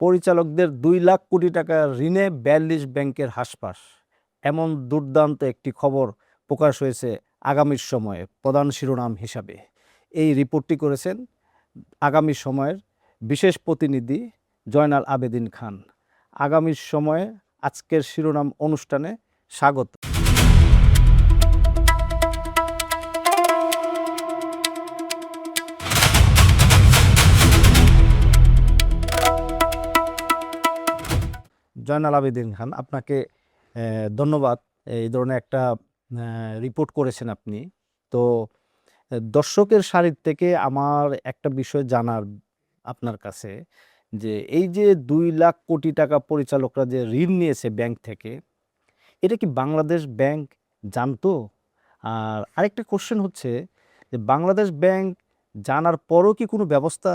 পরিচালকদের 2 লাখ কোটি টাকা ঋণে 42 ব্যাংকের হাসপাস, এমন দুর্দান্ত একটি খবর প্রকাশ হয়েছে আগামীর সময়ে প্রধান শিরোনাম হিসাবে। এই রিপোর্টটি করেছেন আগামী সময়ের বিশেষ প্রতিনিধি জয়নাল আবেদিন খান। আগামীর সময়ে আজকের শিরোনাম অনুষ্ঠানে স্বাগত। জয়নাল আবেদিন খান, আপনাকে ধন্যবাদ। এই ধরনের একটা রিপোর্ট করেছেন আপনি। তো দর্শকের সারির থেকে আমার একটা বিষয় জানার আপনার কাছে, যে এই যে 2 লাখ কোটি টাকা পরিচালকরা যে ঋণ নিয়েছে ব্যাংক থেকে, এটা কি বাংলাদেশ ব্যাংক জানতো? আর আরেকটা কোশ্চেন হচ্ছে যে বাংলাদেশ ব্যাংক জানার পরও কি কোনো ব্যবস্থা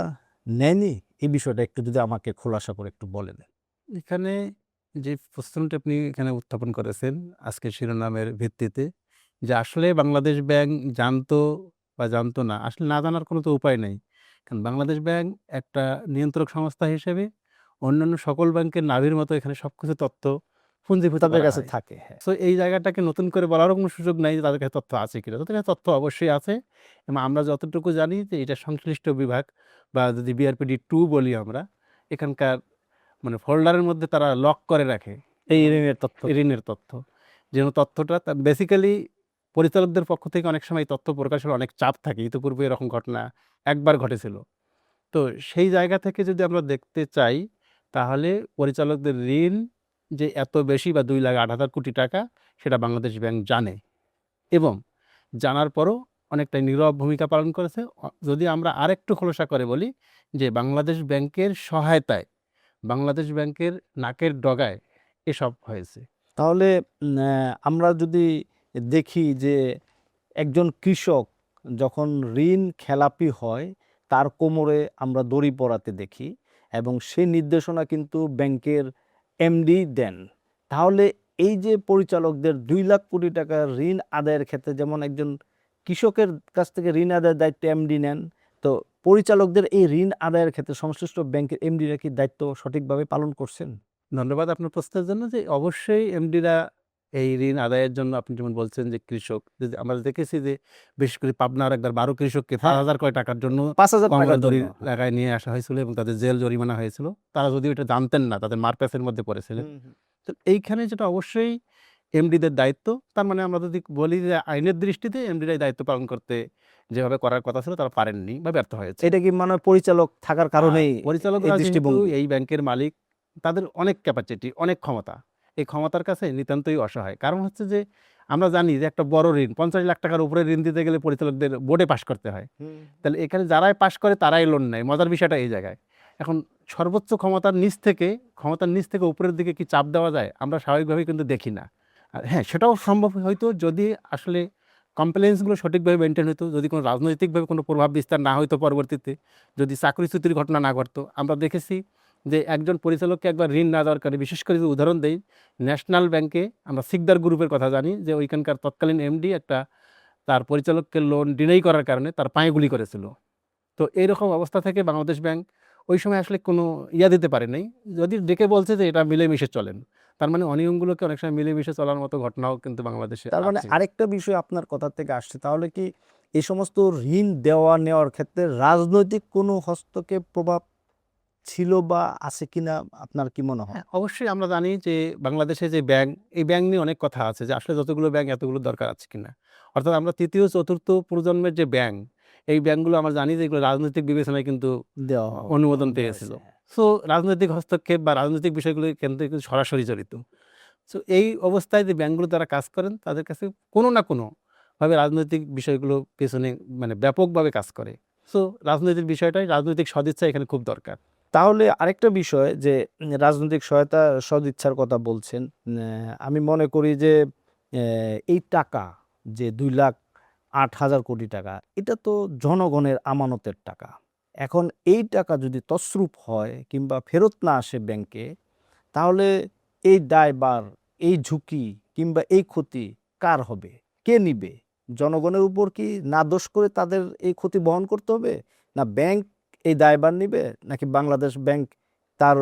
নেয়নি? এই বিষয়টা একটু যদি আমাকে খোলাসা করে একটু বলে দেন। এখানে যে প্রশ্নটি আপনি এখানে উত্থাপন করেছেন আজকের শিরোনামের ভিত্তিতে, যে আসলে বাংলাদেশ ব্যাংক জানতো বা জানতো না, আসলে না জানার কোনো তো উপায় নেই। কারণ বাংলাদেশ ব্যাংক একটা নিয়ন্ত্রক সংস্থা হিসেবে অন্যান্য সকল ব্যাংকের নাভির মতো এখানে সবকিছু তথ্য পুঞ্জীভূত তাদের করা কাছে হয়। থাকে, হ্যাঁ। সো এই জায়গাটাকে নতুন করে বলারও কোনো সুযোগ নাই যে তাদের কাছে তথ্য আছে কিনা। তাদের কাছে তথ্য অবশ্যই আছে, এবং আমরা যতটুকু জানি যে এটা সংশ্লিষ্ট বিভাগ, বা যদি বিআরপিডি 2 বলি আমরা, এখানকার মানে ফোল্ডারের মধ্যে তারা লক করে রাখে এই ঋণের তথ্য। ঋণের তথ্য। যেন তথ্যটা বেসিক্যালি পরিচালকদের পক্ষ থেকে অনেক সময় তথ্য প্রকাশের অনেক চাপ থাকে। ইতিপূর্বে এরকম ঘটনা একবার ঘটেছিল। তো সেই জায়গা থেকে যদি আমরা দেখতে চাই, তাহলে পরিচালকদের ঋণ যে এত বেশি বা 2,08,000 কোটি টাকা, সেটা বাংলাদেশ ব্যাংক জানে, এবং জানার পরও অনেকটা নীরব ভূমিকা পালন করেছে। যদি আমরা আরেকটু খোলসা করে বলি, যে বাংলাদেশ ব্যাংকের সহায়তায়, বাংলাদেশ ব্যাংকের নাকের ডগায় এসব হয়েছে। তাহলে আমরা যদি দেখি যে একজন কৃষক যখন ঋণ খেলাপি হয়, তার কোমরে আমরা দড়ি পরাতে দেখি, এবং সেই নির্দেশনা কিন্তু ব্যাংকের এমডি দেন। তাহলে এই যে পরিচালকদের 2 লাখ কোটি টাকা ঋণ আদায়ের ক্ষেত্রে যেমন একজন কৃষকের কাছ থেকে ঋণ আদায়ের দায়িত্ব এমডি নেন, তো পরিচালকদের এই ঋণ আদায়ের ক্ষেত্রে সংশ্লিষ্ট ব্যাংকের এমডিরা কি দায়িত্ব সঠিকভাবে পালন করছেন? ধন্যবাদ আপনার প্রশ্নের জন্য। যে অবশ্যই এমডিরা এই ঋণ আদায়ের জন্য, আপনি যেমন বলছেন যে কৃষক, যদি আমরা দেখেছি যে বিশেষ করে পাবনার একবার 12 কৃষককে হ্যাঁ, 5,000 কয় টাকার জন্য 5,000 কোমরে টাকার দড়ি জন্য। লাগায় নিয়ে আসা হয়েছিল, এবং তাদের জেল জরিমানা হয়েছিল। তারা যদিও এটা জানতেন না, তাদের মারপ্যাচের মধ্যে পড়েছিলেন। হুম, হুম। তো এইখানে যেটা অবশ্যই এমডিদের দায়িত্ব, তার মানে আমরা যদি বলি যে আইনের দৃষ্টিতে এমডিরাই দায়িত্ব পালন করতে যেভাবে করার কথা ছিল, তারা পারেননি বা ব্যর্থ হয়েছে। এটা কি মানে পরিচালক থাকার কারণেই এই পরিচালকরা যেহেতু দৃষ্টিভঙ্গি? এই ব্যাংকের মালিক, তাদের অনেক ক্যাপাসিটি, অনেক ক্ষমতা। এই ক্ষমতার কাছে নিতান্তই অসহায়। কারণ হচ্ছে যে আমরা জানি যে একটা বড় ঋণ 50 লাখ টাকার উপরে ঋণ দিতে গেলে পরিচালকদের বোর্ডে পাস করতে হয়। তাহলে এখানে যারাই পাস করে তারাই লোন নেয়। মজার বিষয়টা এই জায়গায়। এখন সর্বোচ্চ ক্ষমতার নিচ থেকে উপরের দিকে কি চাপ দেওয়া যায়? আমরা স্বাভাবিকভাবেই কিন্তু দেখি না। আর হ্যাঁ, সেটাও সম্ভব হয়তো যদি আসলে কমপ্লেইন্সগুলো সঠিকভাবে মেনটেন হতো, যদি কোনো রাজনৈতিকভাবে কোনো প্রভাব বিস্তার না হইতো পরবর্তীতে, যদি চাকরিচ্যুতির ঘটনা না ঘটতো। আমরা দেখেছি যে একজন পরিচালককে একবার ঋণ না দেওয়ার কারণে, বিশেষ করে যদি উদাহরণ দেই, ন্যাশনাল ব্যাংকে আমরা সিকদার গ্রুপের কথা জানি, যে ওইখানকার তৎকালীন এমডি একটা তার পরিচালককে লোন ডিনাই করার কারণে তার পায়ে গুলি করেছিল। তো এইরকম অবস্থা থেকে বাংলাদেশ ব্যাংক ওই সময় আসলে কোনো দিতে পারে নাই। যদি ডেকে বলছে যে এটা মিলেমিশে চলেন, তার মানে অনিয়মগুলোকে অনেক সময় মিলেমিশে চলার মতো ঘটনাও কিন্তু বাংলাদেশে তার মানে আছে। আরেকটা বিষয় আপনার কথা থেকে আসছে, তাহলে কি এই সমস্ত ঋণ দেওয়া নেওয়ার ক্ষেত্রে রাজনৈতিক কোনো হস্তক্ষেপ প্রভাব ছিল বা আছে কিনা আপনার কি মনে হয়? হ্যাঁ, অবশ্যই আমরা জানি যে বাংলাদেশে যে ব্যাংক, এই ব্যাংক নিয়ে অনেক কথা আছে যে আসলে যতগুলো ব্যাংক এতগুলো দরকার আছে কিনা। অর্থাৎ আমরা তৃতীয় চতুর্থ প্রজন্মের যে ব্যাংক, এই ব্যাংকগুলো আমরা জানি যে এগুলো রাজনৈতিক বিবেচনায় কিন্তু দেওয়া অনুমোদন দেওয়া পেয়েছিল। হয়েছে, হ্যাঁ। সো রাজনৈতিক হস্তক্ষেপ বা রাজনৈতিক বিষয়গুলো কিন্তু সরাসরি জড়িত। সো এই অবস্থায় যে ব্যাংকগুলো তারা কাজ করেন, তাদের কাছে কোনো না কোনোভাবে রাজনৈতিক বিষয়গুলো পেছনে মানে ব্যাপকভাবে কাজ করে। সো রাজনৈতিক বিষয়টাই, রাজনৈতিক সদিচ্ছা এখানে খুব দরকার। তাহলে আরেকটা বিষয় যে রাজনৈতিক সহায়তা সদিচ্ছার কথা বলছেন, আমি মনে করি যে এই টাকা যে 2,08,000 কোটি টাকা, এটা তো জনগণের আমানতের টাকা। এখন এই টাকা যদি তছরূপ হয় কিংবা ফেরত না আসে ব্যাংকে, তাহলে এই দায়ভার, এই ঝুঁকি কিংবা এই ক্ষতি কার হবে? কে নিবে? জনগণের উপর কি না দোষ করে তাদের এই ক্ষতি বহন করতে হবে? না ব্যাংক এই দায়ভার নিবে? নাকি বাংলাদেশ ব্যাংক তার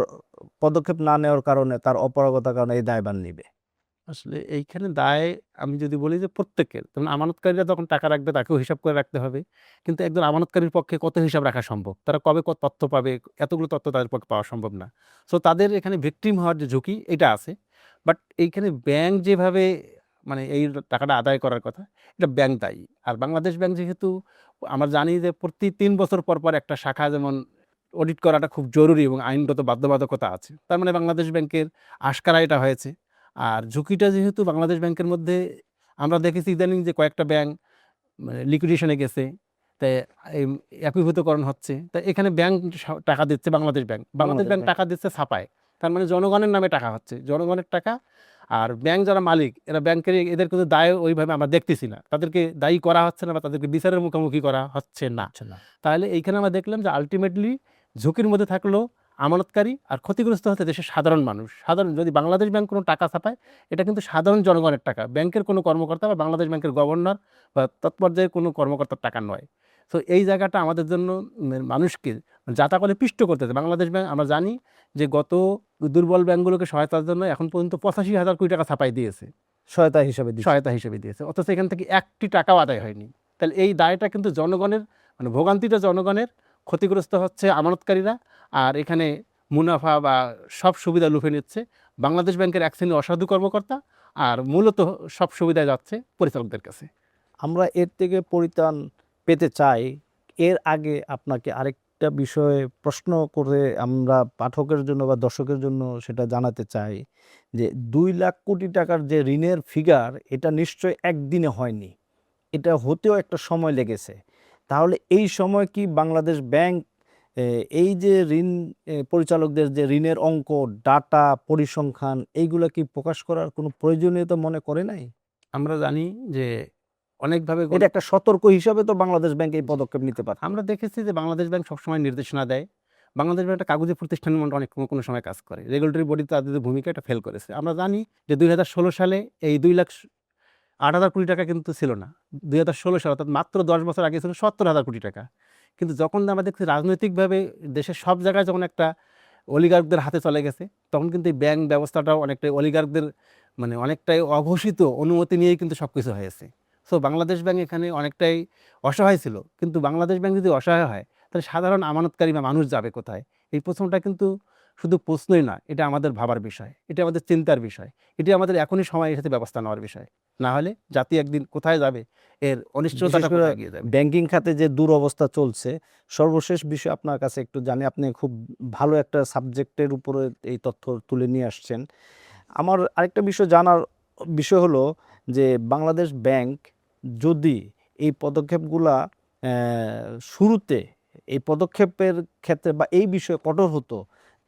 পদক্ষেপ না নেওয়ার কারণে, তার অপারগতার কারণে এই দায়ভার নিবে? আসলে এইখানে দায় আমি যদি বলি যে প্রত্যেকের, যেমন আমানতকারীরা যখন টাকা রাখবে তাকেও হিসাব করে রাখতে হবে। কিন্তু একজন আমানতকারীর পক্ষে কত হিসাব রাখা সম্ভব? তারা কবে তথ্য পাবে? এতগুলো তথ্য তাদের পক্ষে পাওয়া সম্ভব না। সো তাদের এখানে ভিকটিম হওয়ার যে ঝুঁকি এটা আছে। বাট এইখানে ব্যাংক যেভাবে মানে এই টাকাটা আদায় করার কথা, এটা ব্যাংক দায়ী। আর বাংলাদেশ ব্যাংক যেহেতু আমরা জানি যে প্রতি ৩ বছর পর, পর একটা শাখা যেমন অডিট করাটা খুব জরুরি এবং আইনগত বাধ্যবাধকতা আছে। তার মানে বাংলাদেশ ব্যাংকের আশকারা এটা হয়েছে। আর ঝুঁকিটা যেহেতু বাংলাদেশ ব্যাংকের মধ্যে আমরা দেখেছি ইদানিং যে কয়েকটা ব্যাংক মানে লিকুইডেশনে গেছে, তাই এই একীভূতকরণ হচ্ছে। তাই এখানে ব্যাংক টাকা দিচ্ছে, Bangladesh bank Bangladesh bank bank. টাকা দিচ্ছে ছাপায়। তার মানে জনগণের নামে টাকা হচ্ছে, জনগণের টাকা। আর ব্যাংক যারা মালিক, এরা ব্যাংকের এদের কিন্তু দায় ওইভাবে আমরা দেখতেছি না, তাদেরকে দায়ী করা হচ্ছে না বা তাদেরকে বিচারের মুখোমুখি করা হচ্ছে না। আচ্ছা না। তাহলে এইখানে আমরা দেখলাম যে আলটিমেটলি ঝুঁকির মধ্যে থাকলো আমানতকারী, আর ক্ষতিগ্রস্ত হচ্ছে দেশের সাধারণ মানুষ। সাধারণ যদি বাংলাদেশ ব্যাংক কোনো টাকা ছাপায়, এটা কিন্তু সাধারণ জনগণের টাকা, ব্যাংকের কোনো কর্মকর্তা বা বাংলাদেশ ব্যাংকের গভর্নর বা তৎপর্যায়ের কোনো কর্মকর্তার টাকা নয়। তো এই জায়গাটা আমাদের জন্য মানুষকে যাতা করে পিষ্ট করতেছে। বাংলাদেশ ব্যাংক আমরা জানি যে গত দুর্বল ব্যাংকগুলোকে সহায়তার জন্য এখন পর্যন্ত ৮৫,০০০ কোটি টাকা ছাপাই দিয়েছে, সহায়তা হিসাবে দিচ্ছে। সহায়তা হিসেবে দিয়েছে, অথচ এখান থেকে একটি টাকাও আদায় হয়নি। তাহলে এই দায়টা কিন্তু জনগণের, মানে ভোগান্তিটা জনগণের, ক্ষতিগ্রস্ত হচ্ছে আমানতকারীরা। আর এখানে মুনাফা বা সব সুবিধা লুফে নিচ্ছে বাংলাদেশ ব্যাংকের এক শ্রেণীর অসাধু কর্মকর্তা, আর মূলত সব সুবিধা যাচ্ছে পরিচালকদের কাছে। আমরা এর থেকে পরিত্রাণ পেতে চাই। এর আগে আপনাকে আরেকটা বিষয়ে প্রশ্ন করে আমরা পাঠকের জন্য বা দর্শকের জন্য সেটা জানাতে চাই যে ২ লাখ কোটি টাকার যে ঋণের ফিগার, এটা নিশ্চয়ই একদিনে হয়নি, এটা হতেও একটা সময় লেগেছে। তাহলে এই সময় কি বাংলাদেশ ব্যাংক এই যে ঋণ পরিচালকদের যে ঋণের অঙ্ক, ডাটা, পরিসংখ্যান এইগুলা কি প্রকাশ করার কোনো প্রয়োজনীয়তা মনে করে নাই? আমরা জানি যে অনেকভাবে এটা একটা সতর্ক হিসাবে তো বাংলাদেশ ব্যাংক এই পদক্ষেপ নিতে পারে। আমরা দেখেছি যে বাংলাদেশ ব্যাংক সবসময় নির্দেশনা দেয়। বাংলাদেশ ব্যাংক একটা কাগজে প্রতিষ্ঠানের মতো অনেক কোনো সময় কাজ করে। রেগুলেটরি বডি তাদের যে ভূমিকা, এটা ফেল করেছে। আমরা জানি যে ২০১৬ সালে এই ২,০৮,০০০ কোটি টাকা কিন্তু ছিল না। ২০১৬ সালে, অর্থাৎ মাত্র ১০ বছর আগে ছিল ৭০,০০০ কোটি টাকা। কিন্তু যখন আমরা দেখছি রাজনৈতিকভাবে দেশের সব জায়গায় যখন একটা অলিগার্কদের হাতে চলে গেছে, তখন কিন্তু এই ব্যাংক ব্যবস্থাটাও অনেকটাই অলিগার্কদের মানে অনেকটাই অঘোষিত অনুমতি নিয়েই কিন্তু সব কিছু হয়েছে। সো বাংলাদেশ ব্যাংক এখানে অনেকটাই অসহায় ছিল। কিন্তু বাংলাদেশ ব্যাংক যদি অসহায় হয়, তাহলে সাধারণ আমানতকারী বা মানুষ যাবে কোথায়? এই প্রশ্নটা কিন্তু শুধু প্রশ্নই না, এটা আমাদের ভাবার বিষয়, এটা আমাদের চিন্তার বিষয়, এটি আমাদের এখনই সময় এর সাথে ব্যবস্থা নেওয়ার বিষয়। না হলে জাতি একদিন কোথায় যাবে, এর বিশেষ অনিশ্চয়তাটা করে কোথায় গিয়ে যাবে। ব্যাংকিং খাতে যে দুরবস্থা চলছে, সর্বশেষ বিষয় আপনার কাছে একটু জানি, আপনি খুব ভালো একটা সাবজেক্টের উপরে এই তথ্য তুলে নিয়ে আসছেন। আমার আরেকটা বিষয় জানার বিষয় হলো যে বাংলাদেশ ব্যাংক যদি এই পদক্ষেপগুলা শুরুতে এই পদক্ষেপের ক্ষেত্রে বা এই বিষয়ে কঠোর হতো,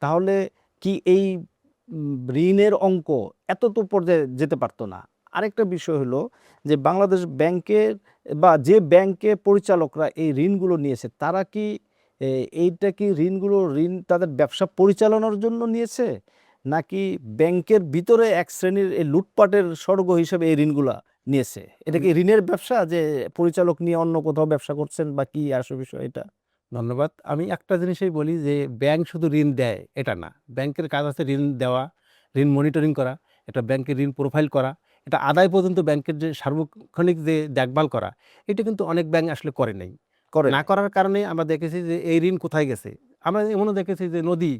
তাহলে কি এই ঋণের অঙ্ক এত তো পর্যায়ে যেতে পারতো না। আরেকটা বিষয় হলো যে বাংলাদেশ ব্যাংকের বা যে ব্যাংকে পরিচালকরা এই ঋণগুলো নিয়েছে, তারা কি এইটা কি ঋণ তাদের ব্যবসা পরিচালনার জন্য নিয়েছে, নাকি ব্যাংকের ভিতরে এক শ্রেণীর এই লুটপাটের স্বর্গ হিসেবে এই ঋণগুলা নিয়েছে? এটা কি ঋণের ব্যবসা, যে পরিচালক নিয়ে অন্য কোথাও ব্যবসা করছেন, বা কি আসল বিষয় এটা? ধন্যবাদ। আমি একটা জিনিসই বলি যে ব্যাংক শুধু ঋণ দেয় এটা না। ব্যাংকের কাজ আছে ঋণ দেওয়া, ঋণ মনিটরিং করা, এটা ব্যাংকের ঋণ প্রোফাইল করা, এটা আদায় পর্যন্ত ব্যাংকের যে সার্বক্ষণিক যে দেখভাল করা, এটা কিন্তু অনেক ব্যাংক আসলে করে নাই। করে না নাই। করার কারণে আমরা দেখেছি যে এই ঋণ কোথায় গেছে। আমরা এমনও দেখেছি যে নদী,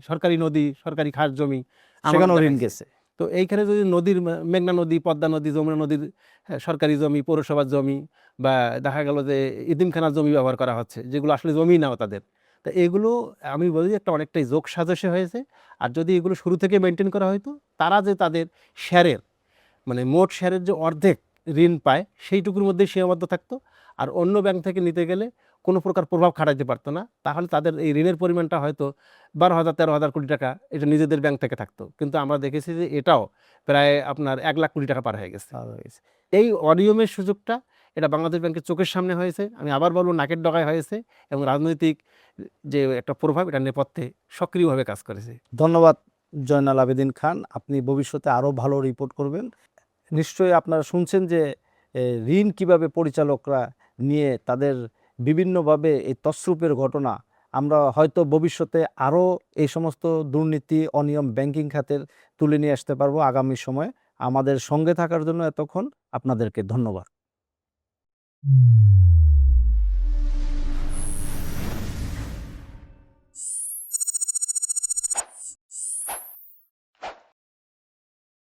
সরকারি খাস জমি আমানত সেখানেও ঋণ দেখাইছে। গেছে। তো এইখানে যদি নদীর মেঘনা নদী, পদ্মা নদী, যমুনা নদীর সরকারি জমি, পৌরসভার জমি, বা দেখা গেল যে ইতিমখানার জমি ব্যবহার করা হচ্ছে, যেগুলো আসলে জমি নাও তাদের। তা এগুলো আমি বলি একটা অনেকটাই যোগসাজশে হয়েছে। আর যদি এগুলো শুরু থেকে মেনটেন করা হয়তো, তারা যে তাদের শেয়ারের মানে মোট শেয়ারের যে অর্ধেক ঋণ পায়, সেইটুকুর মধ্যেই সীমাবদ্ধ থাকতো। আর অন্য ব্যাংক থেকে নিতে গেলে কোনো প্রকার প্রভাব খাটাইতে পারতো না। তাহলে তাদের এই ঋণের পরিমাণটা হয়তো ১২,০০০-১৩,০০০ কোটি টাকা এটা নিজেদের ব্যাংক থেকে থাকতো। কিন্তু আমরা দেখেছি যে এটাও প্রায় আপনার ১,০০,০০০ কোটি টাকা পার হয়ে গেছে। এই অনিয়মের সুযোগটা এটা বাংলাদেশ ব্যাংকের চোখের সামনে হয়েছে। আমি আবার বলবো, নাকের ডগায় হয়েছে, এবং রাজনৈতিক যে একটা প্রভাব, এটা নেপথ্যে সক্রিয়ভাবে কাজ করেছে। ধন্যবাদ জয়নাল আবেদীন খান। আপনি ভবিষ্যতে আরও ভালো রিপোর্ট করবেন। নিশ্চয়ই আপনারা শুনছেন যে ঋণ কিভাবে পরিচালকরা নিয়ে তাদের বিভিন্নভাবে এই তছরূপের ঘটনা আমরা হয়তো ভবিষ্যতে আরও এই সমস্ত দুর্নীতি অনিয়ম ব্যাংকিং খাতের তুলে নিয়ে আসতে পারবো আগামী সময়ে। আমাদের সঙ্গে থাকার জন্য এতক্ষণ আপনাদেরকে ধন্যবাদ।